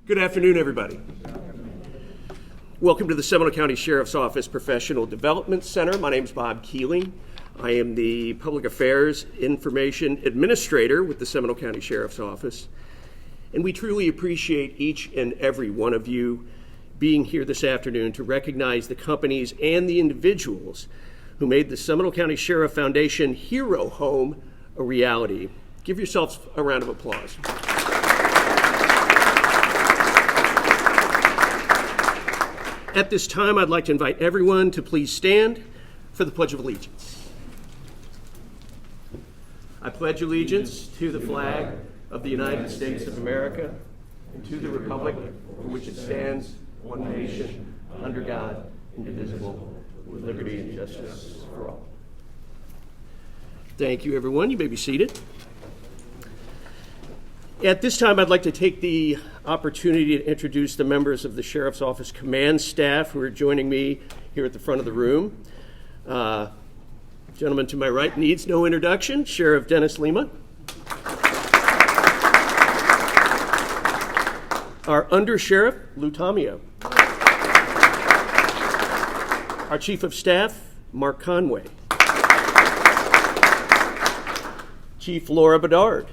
Good afternoon, everybody. Welcome to the Seminole County Sheriff's Office Professional Development Center. My name is Bob Keeling. I am the Public Affairs Information Administrator with the Seminole County Sheriff's Office. And we truly appreciate each and every one of you being here this afternoon to recognize the companies and the individuals who made the Seminole County Sheriff Foundation Hero Home a reality. Give yourselves a round of applause. At this time, I'd like to invite everyone to please stand for the Pledge of Allegiance. I pledge allegiance to the flag of the United States of America and to the republic for which it stands, one nation, under God, indivisible, with liberty and justice for all. Thank you, everyone. You may be seated. At this time, I'd like to take the opportunity to introduce the members of the Sheriff's Office command staff who are joining me here at the front of the room. Gentleman to my right needs no introduction, Sheriff Dennis Lima. Our Under Sheriff, Lou Tomio. Our Chief of Staff, Mark Conway. Chief Laura Bedard.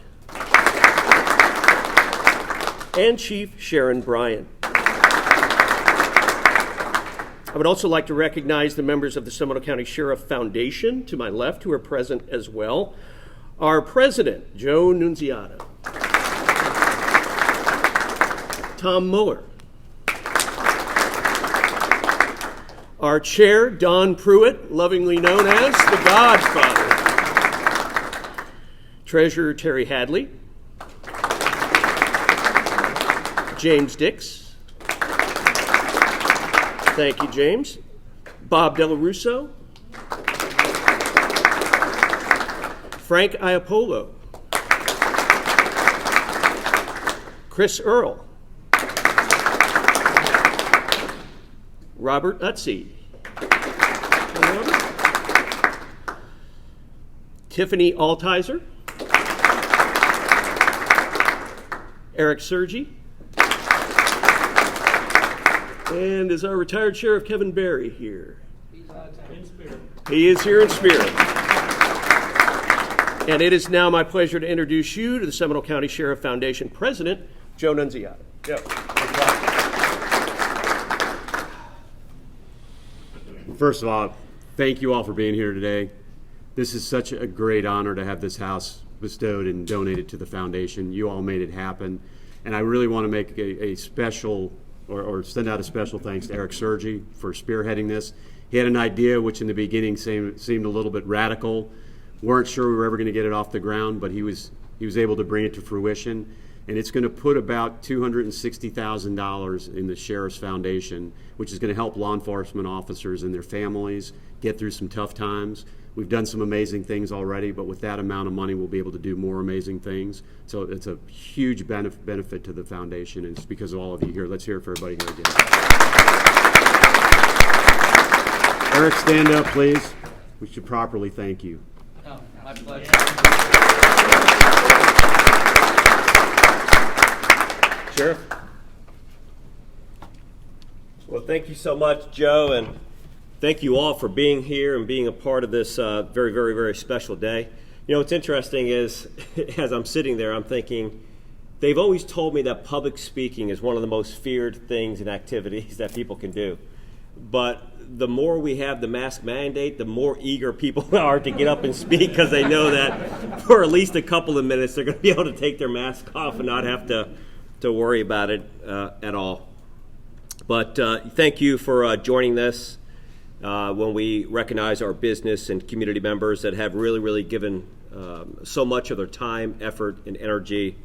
And Chief Sharon Bryan. I would also like to recognize the members of the Seminole County Sheriff Foundation to my left who are present as well. Our President, Joe Nunziata. Tom Muller. Our Chair, Don Pruitt, lovingly known as the Godfather. Treasurer, Terry Hadley. James Dix. Thank you, James. Bob Delarusso. Frank Iapolo. Chris Earle. Robert Utze. Tiffany Altizer. Eric Sergi. And is our retired Sheriff Kevin Berry here? He's in spirit. He is here in spirit. And it is now my pleasure to introduce you to the Seminole County Sheriff Foundation President, Joe Nunziata. Joe. First of all, thank you all for being here today. This is such a great honor to have this house bestowed and donated to the foundation. You all made it happen. And I really want to make a special or send out a special thanks to Eric Sergi for spearheading this. He had an idea which in the beginning seemed a little bit radical. Weren't sure we were ever going to get it off the ground, but he was able to bring it to fruition. And it's going to put about $260,000 in the Sheriff's Foundation, which is going to help law enforcement officers and their families get through some tough times. We've done some amazing things already, but with that amount of money, we'll be able to do more amazing things. So it's a huge benefit to the foundation, and it's because of all of you here. Let's hear it for everybody here again. Eric, stand up, please. We should properly thank you. Oh, my pleasure. Sheriff? Well, thank you so much, Joe, and thank you all for being here and being a part of this very, very, very special day. You know, what's interesting is, as I'm sitting there, I'm thinking, they've always told me that public speaking is one of the most feared things and activities that people can do. But the more we have the mask mandate, the more eager people are to get up and speak because they know that for at least a couple of minutes, they're going to be able to take their mask off and not have to worry about it at all. But thank you for joining this. When we recognize our business and community members that have really, really given so much of their time, effort, and energy,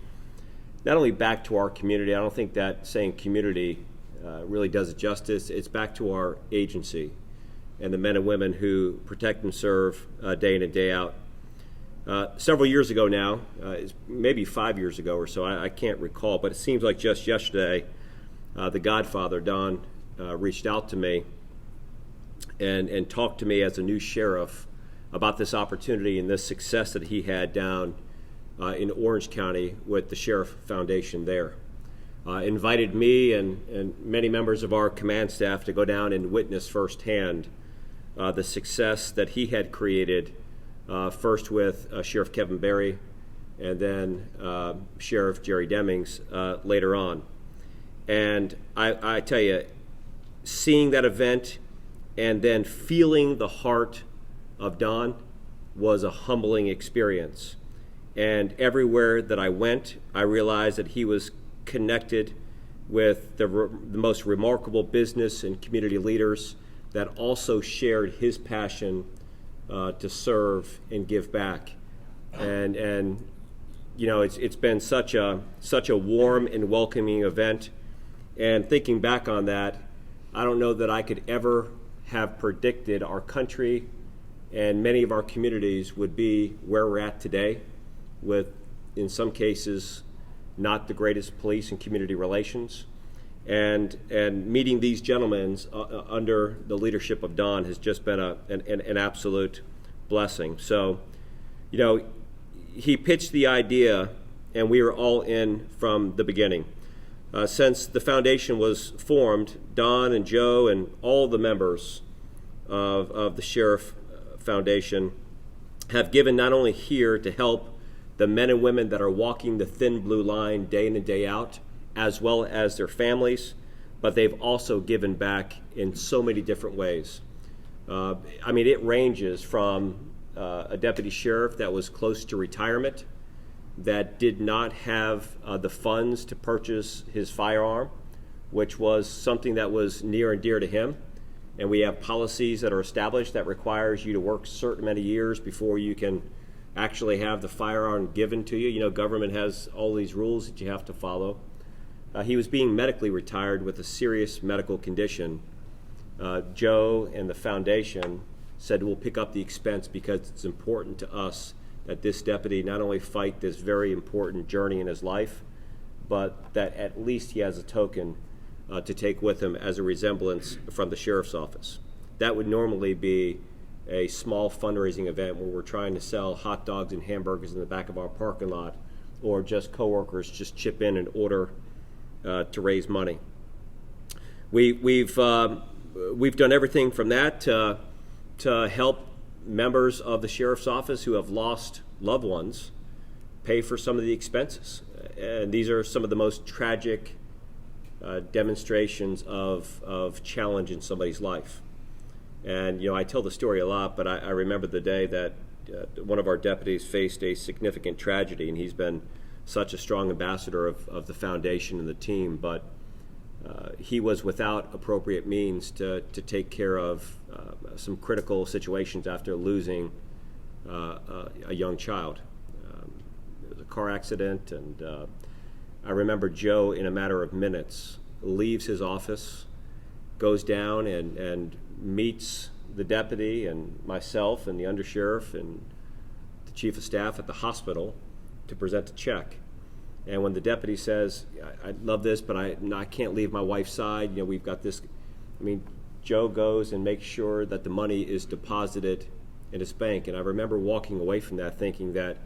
not only back to our community. I don't think that saying community really does it justice. It's back to our agency and the men and women who protect and serve day in and day out. Several years ago now, maybe 5 years ago or so, I can't recall, but it seems like just yesterday, the Godfather, Don, reached out to me and talked to me as a new sheriff about this opportunity and this success that he had down in Orange County with the Sheriff Foundation there. invited me and many members of our command staff to go down and witness firsthand the success that he had created, first with Sheriff Kevin Berry and then Sheriff Jerry Demings later on. And I tell you, seeing that event and then feeling the heart of Don was a humbling experience. And everywhere that I went, I realized that he was connected with the most remarkable business and community leaders that also shared his passion to serve and give back. And you know, it's been such a warm and welcoming event. And thinking back on that, I don't know that I could ever have predicted our country and many of our communities would be where we're at today, with, in some cases, not the greatest police and community relations. And meeting these gentlemen under the leadership of Don has just been an absolute blessing. So, you know, he pitched the idea, and we were all in from the beginning. Since the foundation was formed, Don and Joe and all the members of the Sheriff Foundation have given not only here to help the men and women that are walking the thin blue line day in and day out, as well as their families, but they've also given back in so many different ways. I mean, it ranges from a deputy sheriff that was close to retirement, that did not have the funds to purchase his firearm, which was something that was near and dear to him. And we have policies that are established that requires you to work a certain many years before you can actually have the firearm given to you. You know, government has all these rules that you have to follow. He was being medically retired with a serious medical condition. Joe and the foundation said, we'll pick up the expense because it's important to us that this deputy not only fight this very important journey in his life, but that at least he has a token to take with him as a resemblance from the sheriff's office. That would normally be a small fundraising event where we're trying to sell hot dogs and hamburgers in the back of our parking lot, or just coworkers just chip in and order to raise money. We've done everything from that to help members of the sheriff's office who have lost loved ones pay for some of the expenses. And these are some of the most tragic demonstrations of challenge in somebody's life. And, you know, I tell the story a lot, but I remember the day that one of our deputies faced a significant tragedy, and he's been such a strong ambassador of the foundation and the team, but he was without appropriate means to take care of some critical situations after losing a young child. It was a car accident, and I remember Joe, in a matter of minutes, leaves his office, goes down and meets the deputy and myself and the undersheriff and the chief of staff at the hospital to present a check. And when the deputy says, I love this, but I can't leave my wife's side, you know, we've got this, I mean, Joe goes and makes sure that the money is deposited in his bank. And I remember walking away from that thinking that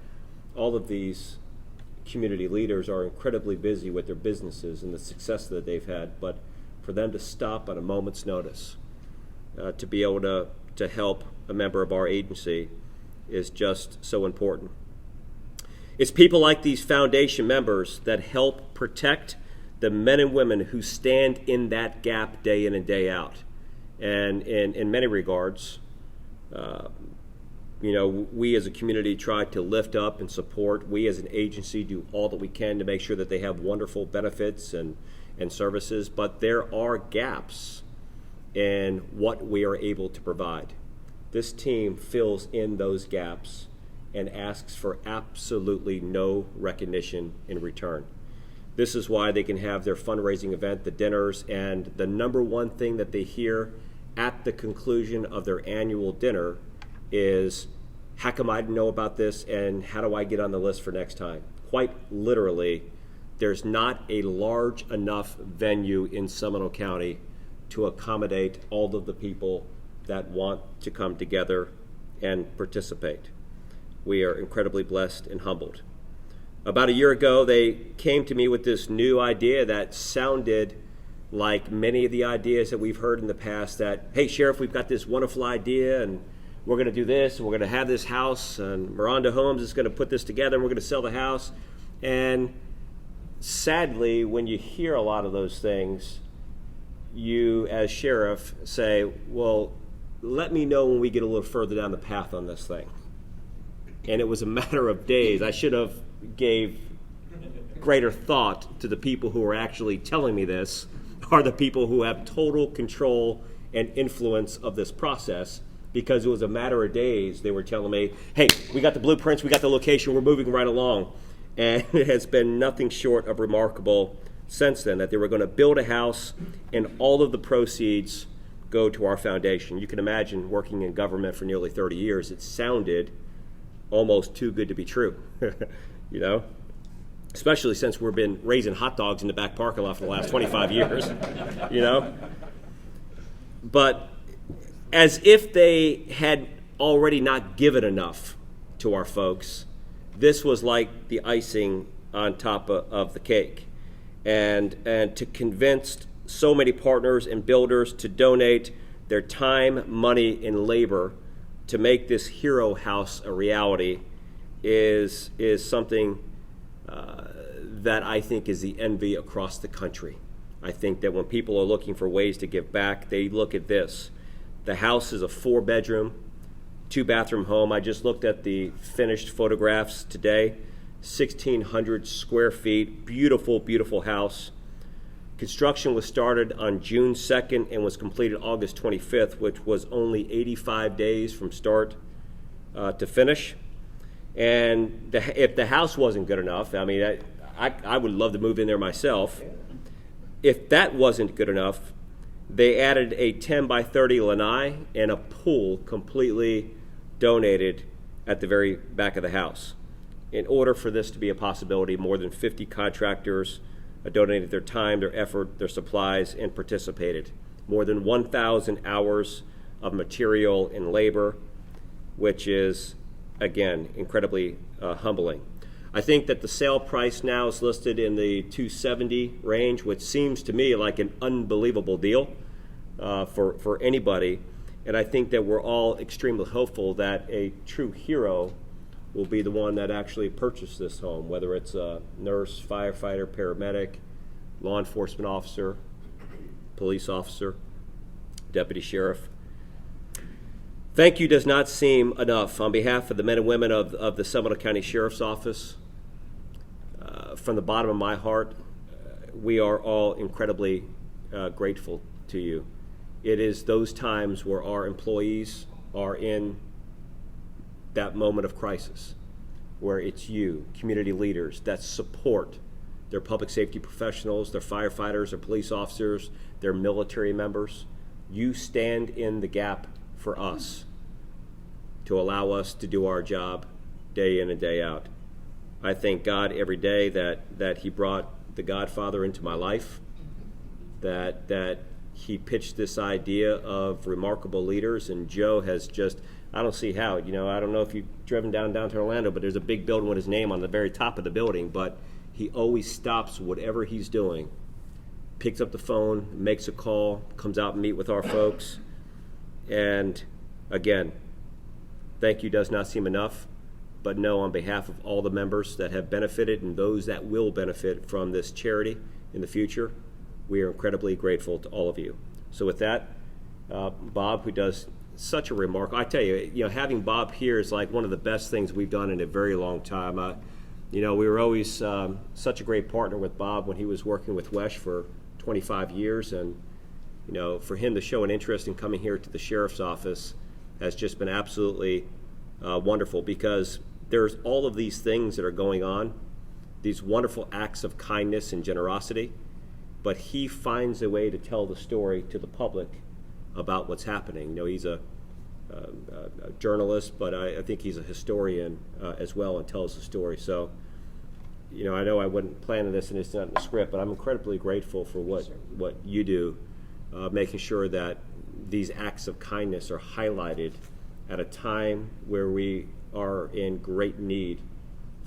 all of these community leaders are incredibly busy with their businesses and the success that they've had, but for them to stop at a moment's notice to be able to help a member of our agency is just so important. It's people like these foundation members that help protect the men and women who stand in that gap day in and day out. And in many regards, you know, we as a community try to lift up and support. We as an agency do all that we can to make sure that they have wonderful benefits and services, but there are gaps in what we are able to provide. This team fills in those gaps and asks for absolutely no recognition in return. This is why they can have their fundraising event, the dinners, and the number one thing that they hear at the conclusion of their annual dinner is, how come I didn't know about this, and how do I get on the list for next time? Quite literally, there's not a large enough venue in Seminole County to accommodate all of the people that want to come together and participate. We are incredibly blessed and humbled. About a year ago, they came to me with this new idea that sounded like many of the ideas that we've heard in the past that, hey, Sheriff, we've got this wonderful idea, and we're going to do this, and we're going to have this house, and Miranda Holmes is going to put this together, and we're going to sell the house. And sadly, when you hear a lot of those things, you, as sheriff, say, well, let me know when we get a little further down the path on this thing. And it was a matter of days. I should have gave greater thought to the people who are actually telling me this, are the people who have total control and influence of this process, because it was a matter of days. They were telling me, hey, we got the blueprints, we got the location, we're moving right along. And it has been nothing short of remarkable since then, that they were going to build a house and all of the proceeds go to our foundation. You can imagine working in government for nearly 30 years, it sounded almost too good to be true, you know? Especially since we've been raising hot dogs in the back parking lot for the last 25 years, you know? But as if they had already not given enough to our folks, this was like the icing on top of the cake. And to convince so many partners and builders to donate their time, money, and labor to make this hero house a reality is something that I think is the envy across the country. I think that when people are looking for ways to give back, they look at this. The house is a 4-bedroom, 2-bathroom home. I just looked at the finished photographs today. 1,600 square feet, beautiful, beautiful house. Construction was started on June 2nd and was completed August 25th, which was only 85 days from start to finish. And if the house wasn't good enough, I mean, I would love to move in there myself. If that wasn't good enough, they added a 10 by 30 lanai and a pool completely donated at the very back of the house. In order for this to be a possibility, more than 50 contractors donated their time, their effort, their supplies, and participated. More than 1,000 hours of material and labor, which is, again, incredibly humbling. I think that the sale price now is listed in the $270 range, which seems to me like an unbelievable deal for anybody. And I think that we're all extremely hopeful that a true hero will be the one that actually purchased this home, whether it's a nurse, firefighter, paramedic, law enforcement officer, police officer, deputy sheriff. Thank you does not seem enough. On behalf of the men and women of the Seminole County Sheriff's Office, from the bottom of my heart, we are all incredibly grateful to you. It is those times where our employees are in that moment of crisis, where it's you, community leaders, that support their public safety professionals, their firefighters, their police officers, their military members. You stand in the gap for us to allow us to do our job day in and day out. I thank God every day that He brought the Godfather into my life, that He pitched this idea of remarkable leaders, and Joe has just, I don't see how, you know, I don't know if you've driven down to Orlando, but there's a big building with his name on the very top of the building, but he always stops whatever he's doing, picks up the phone, makes a call, comes out and meet with our folks. And again, thank you does not seem enough, but no, on behalf of all the members that have benefited and those that will benefit from this charity in the future, we are incredibly grateful to all of you. So with that, Bob, who does such a remarkable, I tell you, having Bob here is like one of the best things we've done in a very long time. We were always such a great partner with Bob when he was working with Wesh for 25 years, and for him to show an interest in coming here to the sheriff's office has just been absolutely wonderful, because there's all of these things that are going on, these wonderful acts of kindness and generosity, but he finds a way to tell the story to the public about what's happening. He's a journalist, but I think he's a historian as well, and tells the story. So, I know I wasn't planning this and it's not in the script, but I'm incredibly grateful for what you do, making sure that these acts of kindness are highlighted at a time where we are in great need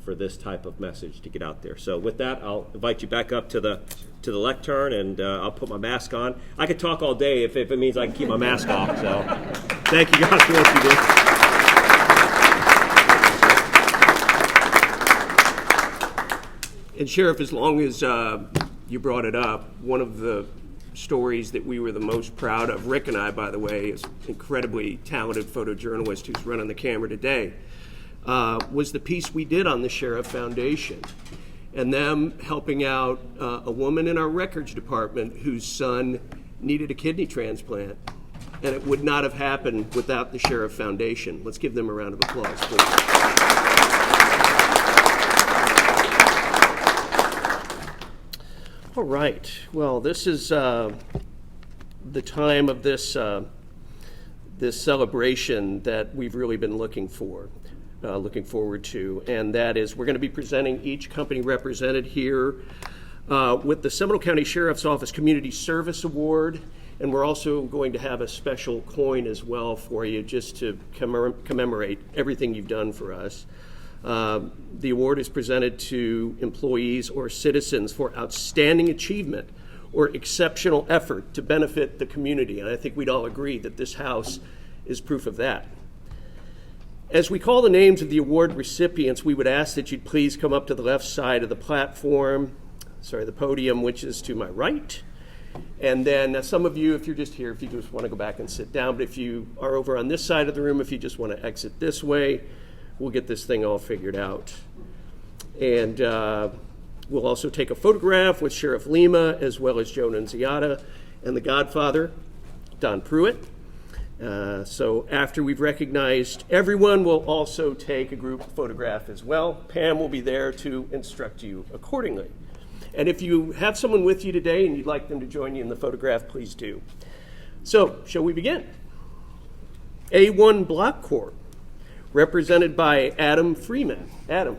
for this type of message to get out there. So with that, I'll invite you back up to the lectern, and I'll put my mask on. I could talk all day if it means I can keep my mask off. So thank you guys for what you did. And Sheriff, as long as you brought it up, one of the stories that we were the most proud of, Rick and I, by the way, is incredibly talented photojournalist who's running the camera today, was the piece we did on the Sheriff Foundation and them helping out a woman in our records department whose son needed a kidney transplant. And it would not have happened without the Sheriff Foundation. Let's give them a round of applause, please. All right. Well, this is the time of this celebration that we've really been looking forward to, and that is we're going to be presenting each company represented here with the Seminole County Sheriff's Office Community Service Award, and we're also going to have a special coin as well for you just to commemorate everything you've done for us. The award is presented to employees or citizens for outstanding achievement or exceptional effort to benefit the community, and I think we'd all agree that this house is proof of that. As we call the names of the award recipients, we would ask that you'd please come up to the left side of the the podium, which is to my right. And then some of you, if you're just here, if you just want to go back and sit down, but if you are over on this side of the room, if you just want to exit this way, we'll get this thing all figured out. And we'll also take a photograph with Sheriff Lima, as well as Joe Nunziata and the Godfather, Don Pruitt. So after we've recognized everyone, we'll also take a group photograph as well. Pam will be there to instruct you accordingly. And if you have someone with you today and you'd like them to join you in the photograph, please do. So, shall we begin? A1 Block Corp, represented by Adam Freeman. Adam.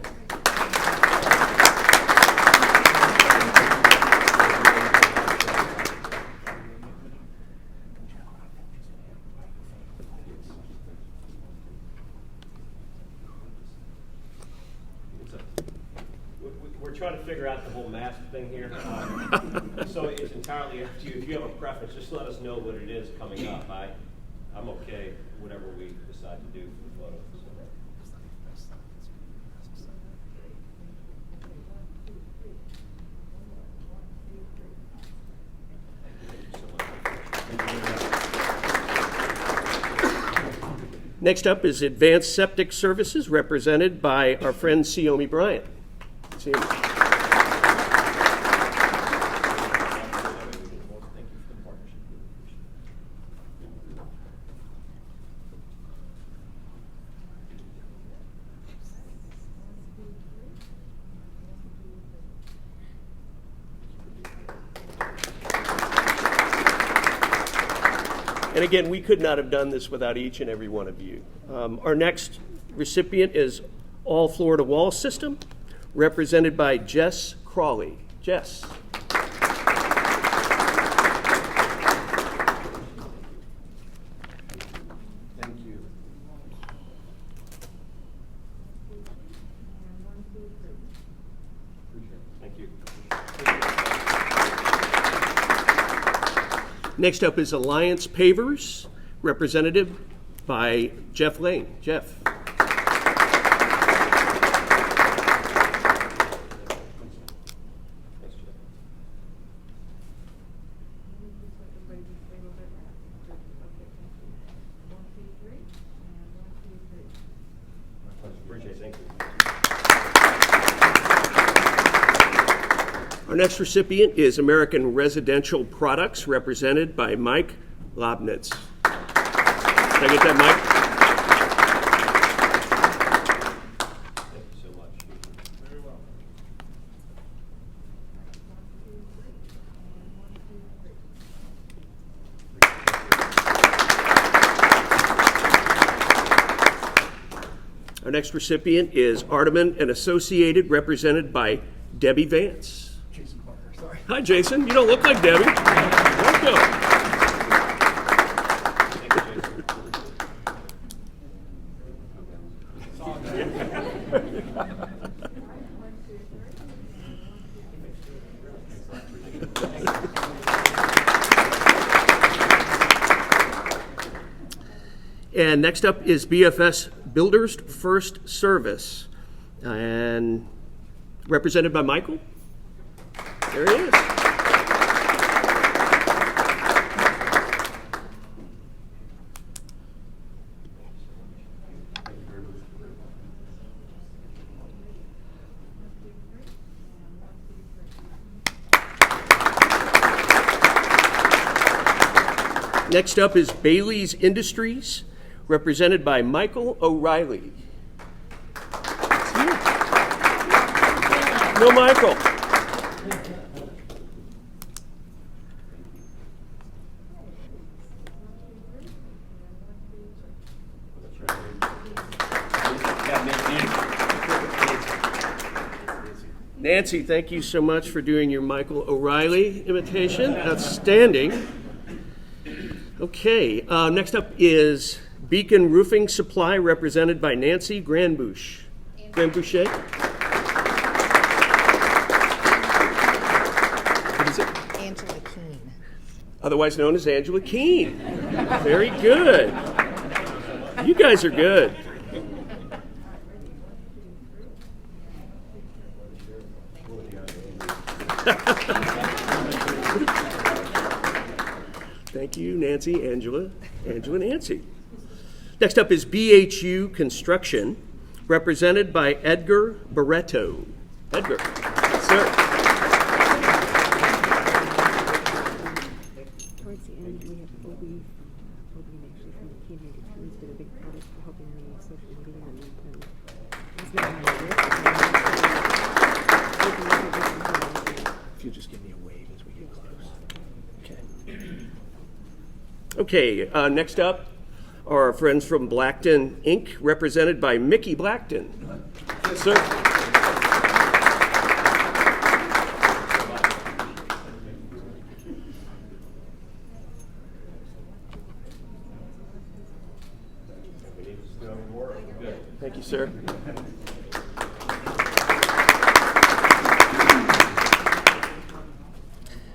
We're trying to figure out the whole mask thing here. So it's entirely up to you. If you have a preference, just let us know what it is coming up. I'm okay, whatever we decide to do for the photo. Next up is Advanced Septic Services, represented by our friend Siomi Bryant. Siomi. And again, we could not have done this without each and every one of you. Our next recipient is All Florida Wall System, represented by Jess Crawley. Jess. Thank you. Thank you. Next up is Alliance Pavers, represented by Jeff Lane. Jeff. Appreciate it. Thank you. Our next recipient is American Residential Products, represented by Mike Lobnitz. Can I get that, Mike? Thank you so much. Very well. Our next recipient is Arteman and Associated, represented by Debbie Vance. Jason Parker, sorry. Hi, Jason. You don't look like Debbie. Welcome. And next up is BFS Builders First Service, and represented by Michael. There he is. Next up is Bailey's Industries, represented by Michael O'Reilly. No, Michael. Nancy, thank you so much for doing your Michael O'Reilly imitation. Outstanding. Okay, next up is Beacon Roofing Supply, represented by Nancy Granbouche. Granbouche? What is it? Angela Keene. Otherwise known as Angela Keene. Very good. You guys are good. Thank you, Nancy, Angela, Nancy. Next up is BHU Construction, represented by Edgar Barreto. Edgar, sir. Towards the end, we have Obi actually from the community. He's been a big part of helping me with social media, and he's not on my list. If you just give me a wave as we get close. Okay, next up are our friends from Blackton, Inc., represented by Mickey Blackton. Yes, sir. Thank you, sir.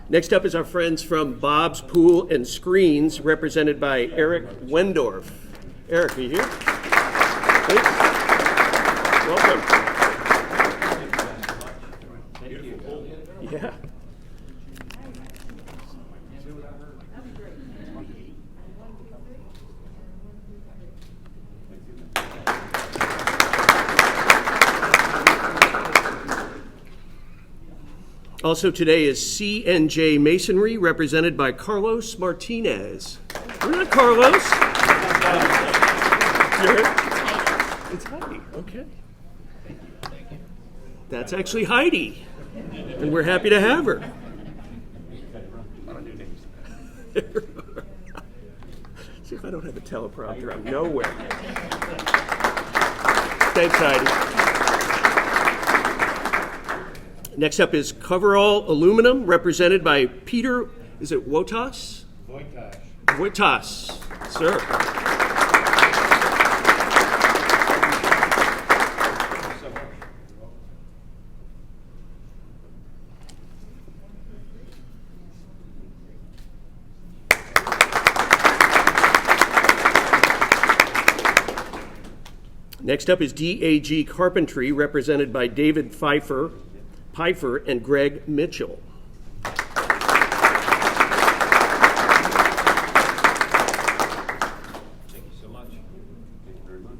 Next up is our friends from Bob's Pool and Screens, represented by Eric Wendorf. Eric, are you here? Please. Welcome. Yeah. Also today is C&J Masonry, represented by Carlos Martinez. You're not Carlos. It's Heidi. Okay. That's actually Heidi, and we're happy to have her. See if I don't have a teleprompter. I'm nowhere. Thanks, Heidi. Next up is Coverall Aluminum, represented by Peter, is it Wotas? Wotas, sir. Next up is DAG Carpentry, represented by David Pfeiffer and Greg Mitchell. Thank you so much. Thank you very much.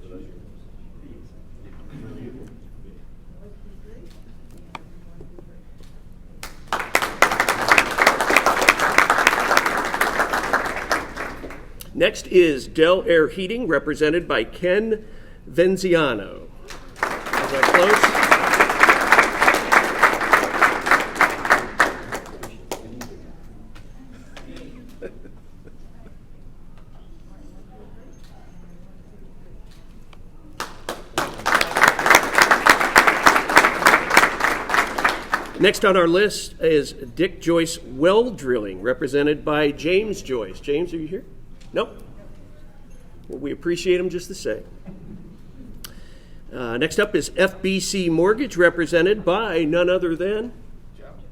Next is Del Air Heating, represented by Ken Venziano. Is that close? Next on our list is Dick Joyce Well Drilling, represented by James Joyce. James, are you here? Nope. Well, we appreciate him just the same. Next up is FBC Mortgage, represented by none other than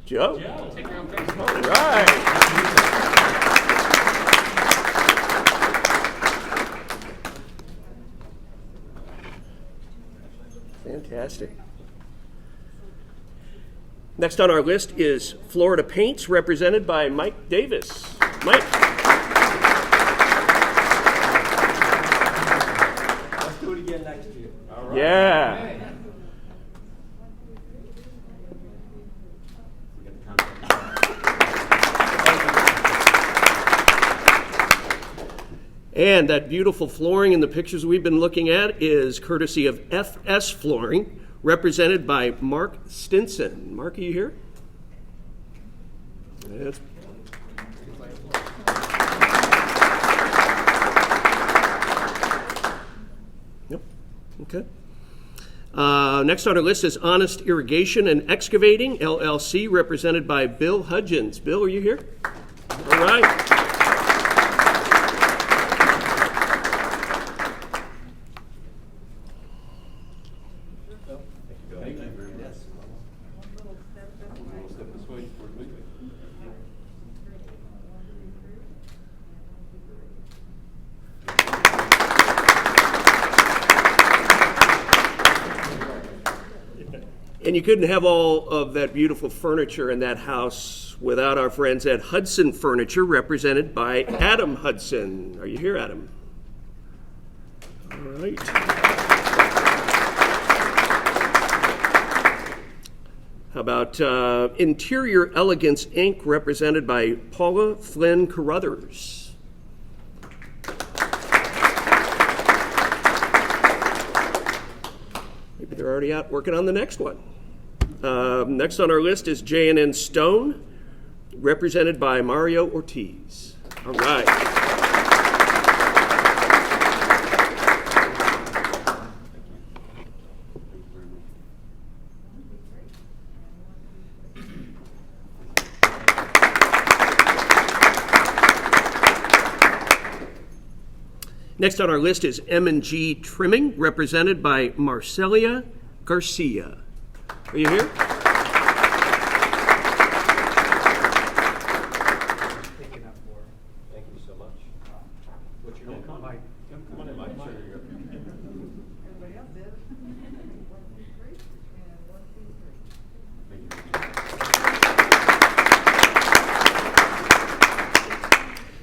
Joe. Take your own face. All right. Next on our list is Florida Paints, represented by Mike Davis. Mike. Let's do it again next year. All right. Yeah. And that beautiful flooring in the pictures we've been looking at is courtesy of FS Flooring, represented by Mark Stinson. Mark, are you here? Yes. Yep. Okay. Next on our list is Honest Irrigation and Excavating, LLC, represented by Bill Hudgens. Bill, are you here? All right. And you couldn't have all of that beautiful furniture in that house without our friends at Hudson Furniture, represented by Adam Hudson. Are you here, Adam? All right. How about Interior Elegance, Inc., represented by Paula Flynn Carruthers? Maybe they're already out working on the next one. Next on our list is J&N Stone, represented by Mario Ortiz. All right. Next on our list is M&G Trimming, represented by Marcelia Garcia. Are you here? Thank you so much. What's your name? Mike. Come on in, Mike. Everybody else did.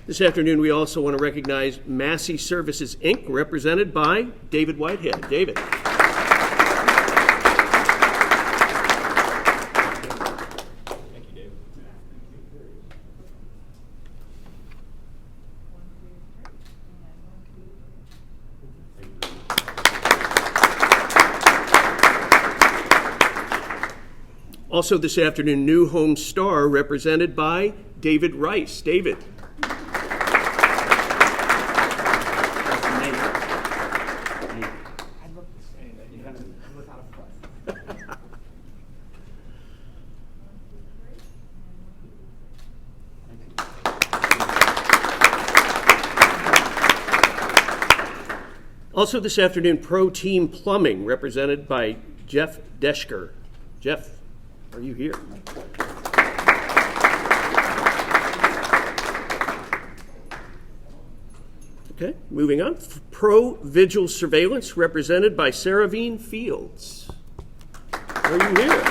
This afternoon, we also want to recognize Massey Services, Inc., represented by David Whitehead. David. Thank you, David. Also this afternoon, New Home Star, represented by David Rice. David. Also this afternoon, Pro Team Plumbing, represented by Jeff Deschker. Jeff, are you here? Okay, moving on. Pro Vigil Surveillance, represented by Saravine Fields. Are you here?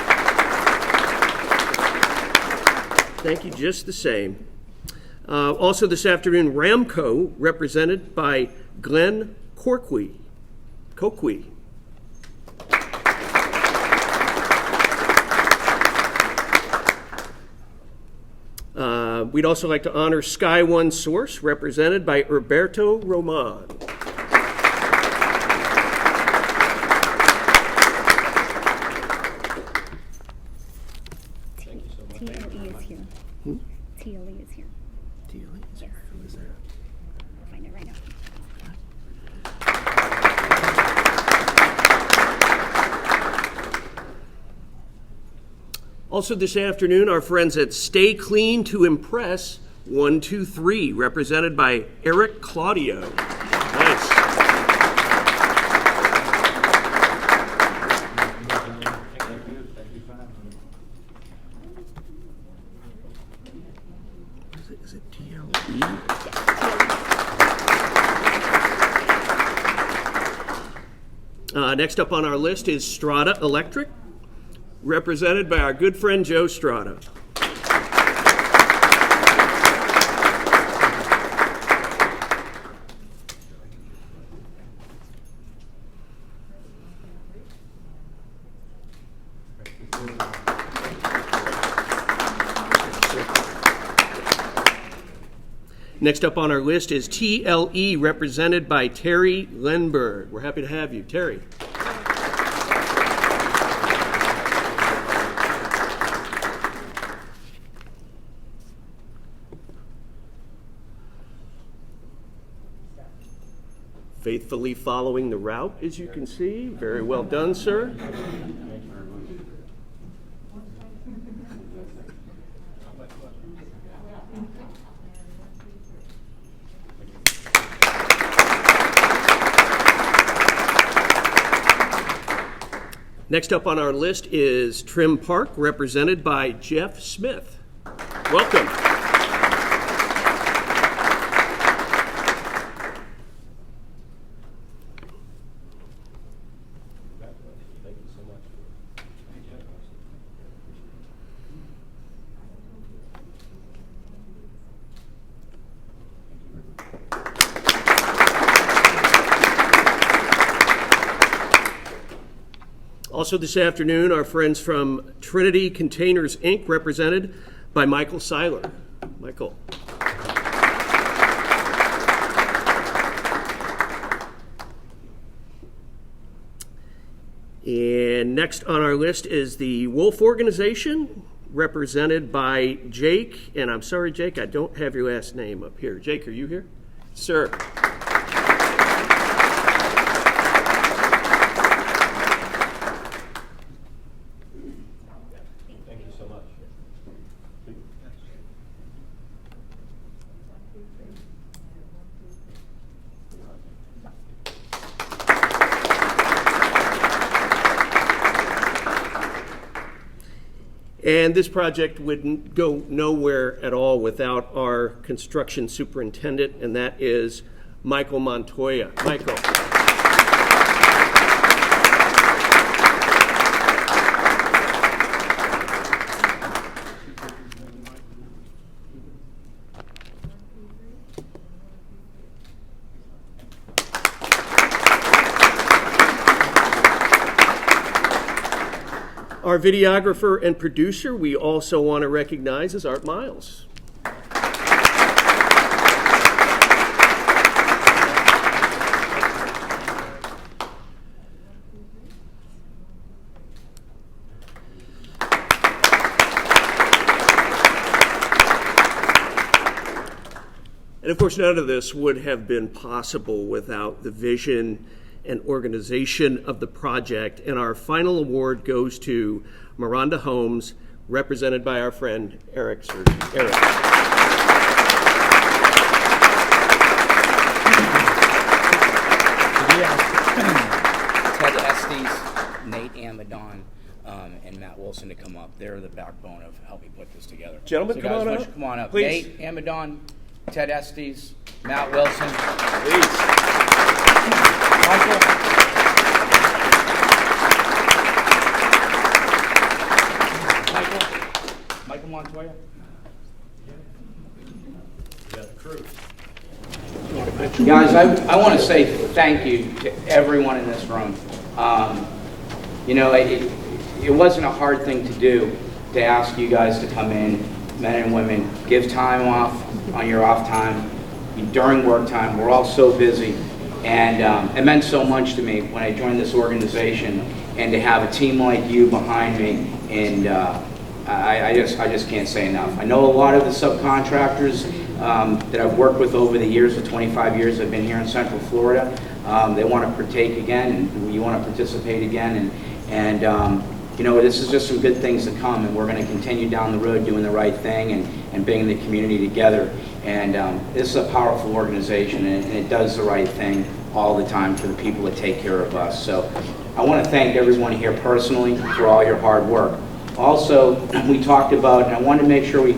Thank you just the same. Also this afternoon, Ramco, represented by Glenn Coqui. We'd also like to honor Sky One Source, represented by Roberto Roman. Thank you so much. TLE is here. TLE is here. Who is that? I'll find it right now. Also this afternoon, our friends at Stay Clean to Impress 123, represented by Eric Claudio. Nice. Is it TLE? Next up on our list is Strata Electric, represented by our good friend Joe Strada. Next up on our list is TLE, represented by Terry Lenberg. We're happy to have you, Terry. Faithfully following the route, as you can see. Very well done, sir. Next up on our list is Trim Park, represented by Jeff Smith. Welcome. Thank you so much. Also this afternoon, our friends from Trinity Containers, Inc., represented by Michael Seiler. Michael. And next on our list is the Wolf Organization, represented by Jake. And I'm sorry, Jake, I don't have your last name up here. Jake, are you here? Sir. Thank you so much. And this project would go nowhere at all without our construction superintendent, and that is Michael Montoya. Michael. Our videographer and producer, we also want to recognize, is Art Miles. And of course, none of this would have been possible without the vision and organization of the project. And our final award goes to Miranda Holmes, represented by our friend Eric Surgeon. Eric. Ted Estes, Nate Amadon, and Matt Wilson to come up. They're the backbone of helping put this together. Gentlemen, so come guys, on why don't up. you come on up. Please. Nate Amadon, Ted Estes, Matt Wilson. Please. Michael. Michael Montoya. Guys, I want to say thank you to everyone in this room. You know, it wasn't a hard thing to do to ask you guys to come in, men and women, give time off on your off time, during work time. We're all so busy. And it meant so much to me when I joined this organization, and to have a team like you behind me, and I just can't say enough. I know a lot of the subcontractors that I've worked with over the years, the 25 years I've been here in Central Florida. They want to partake again, and you want to participate again, and you know, this is just some good things to come, and we're going to continue down the road doing the right thing and bringing the community together. And this is a powerful organization, and it does the right thing all the time for the people that take care of us. So I want to thank everyone here personally for all your hard work. Also, we talked about, and I wanted to make sure we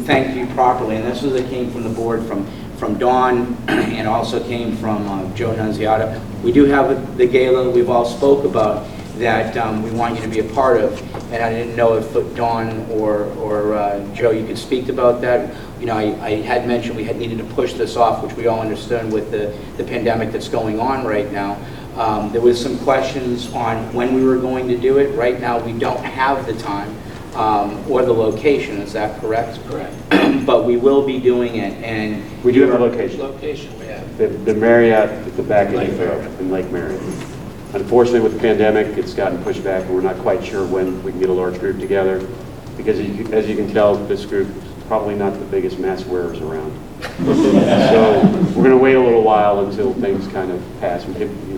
thank you properly, and this was that came from the board, from Dawn, and also came from Joe Nunziata. We do have the gala we've all spoke about, that we want you to be a part of. And I didn't know if Dawn or Joe, you could speak about that. You know, I had mentioned we had needed to push this off, which we all understand with the pandemic that's going on right now. There was some questions on when we were going to do it. Right now, we don't have the time or the location. Is that correct? Correct. But we will be doing it, and We do have a location. Location we have. The Marriott at the back end in Lake Marion. Unfortunately, with the pandemic, it's gotten pushed back, and we're not quite sure when we can get a large group together, because as you can tell, this group is probably not the biggest mask wearers around. So we're going to wait a little while until things kind of pass.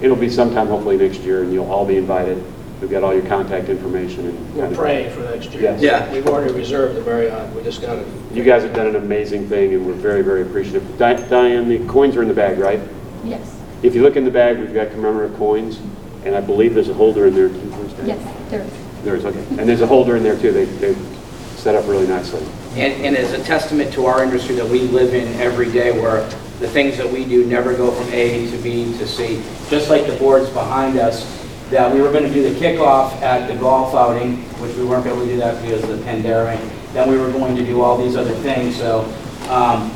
It'll be sometime hopefully next year, and you'll all be invited. We've got all your contact information. And We're praying for next year. Yes. Yeah. We've already reserved the Marriott. We just got it. You guys have done an amazing thing, and we're very, very appreciative. Diane, the coins are in the bag, right? Yes. If you look in the bag, we've got commemorative coins, and I believe there's a holder in there too. Yes, there is. There is, okay. And there's a holder in there too. They've set up really nicely. And as a testament to our industry that we live in every day, where the things that we do never go from A to B to C, just like the boards behind us, that we were going to do the kickoff at the golf outing, which we weren't able to do that because of the pandemic. Then we were going to do all these other things. So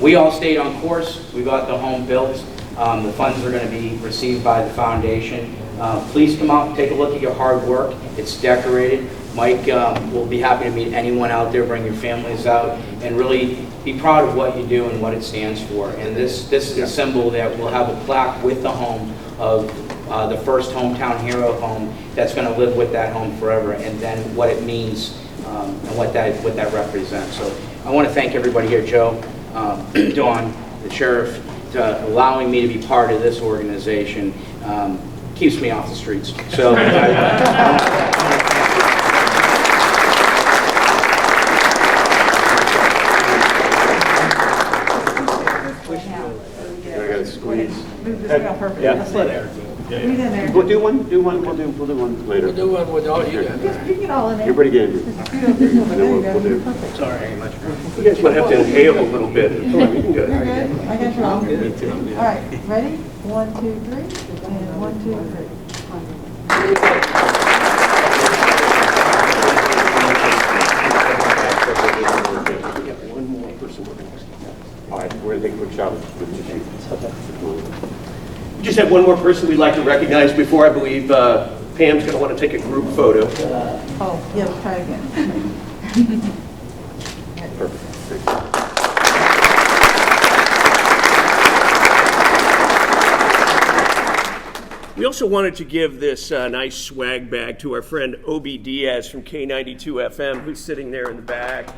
we all stayed on course. We got the home built. The funds are going to be received by the foundation. Please come out and take a look at your hard work. It's decorated. Mike will be happy to meet anyone out there. Bring your families out and really be proud of what you do and what it stands for. And this is a symbol that will have a plaque with the home of the first hometown hero home that's going to live with that home forever, and then what it means and what that represents. So I want to thank everybody here, Joe, Dawn, the sheriff, allowing me to be part of this organization. Keeps me off the streets. So. I gotta squeeze. Move this around perfect. Yeah. Let's let it. Squeeze in there. We'll do one later. We'll do one with all you guys. You can get all in there. You're pretty good. Just scoot over there. There you go. We'll do. Perfect. Sorry. You guys might have to inhale a little bit. You can go. You're good. I got you all. All right, ready? 1, 2, 3, and 1, 2, 3. One more person we're going to All right, we're gonna take a quick shot with tissue. We just have one more person we'd like to recognize before I believe Pam's going to want to take a group photo. Oh, yeah, let's try again. Perfect. Thank you. We also wanted to give this nice swag bag to our friend Obi Diaz from K92 FM, who's sitting there in the back.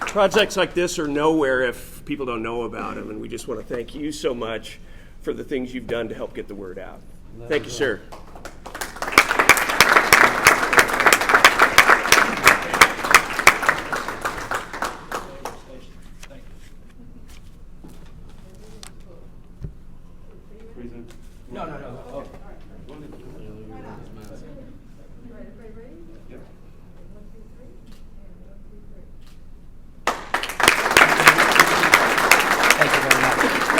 Projects like this are nowhere if people don't know about them, and we just want to thank you so much for the things you've done to help get the word out. Thank you, sir. No. Oh.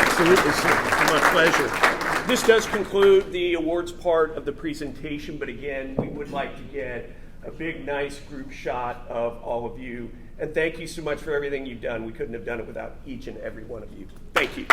Absolutely, sir. It's my pleasure. This does conclude the awards part of the presentation, but again, we would like to get a big, nice group shot of all of you. And thank you so much for everything you've done. We couldn't have done it without each and every one of you. Thank you.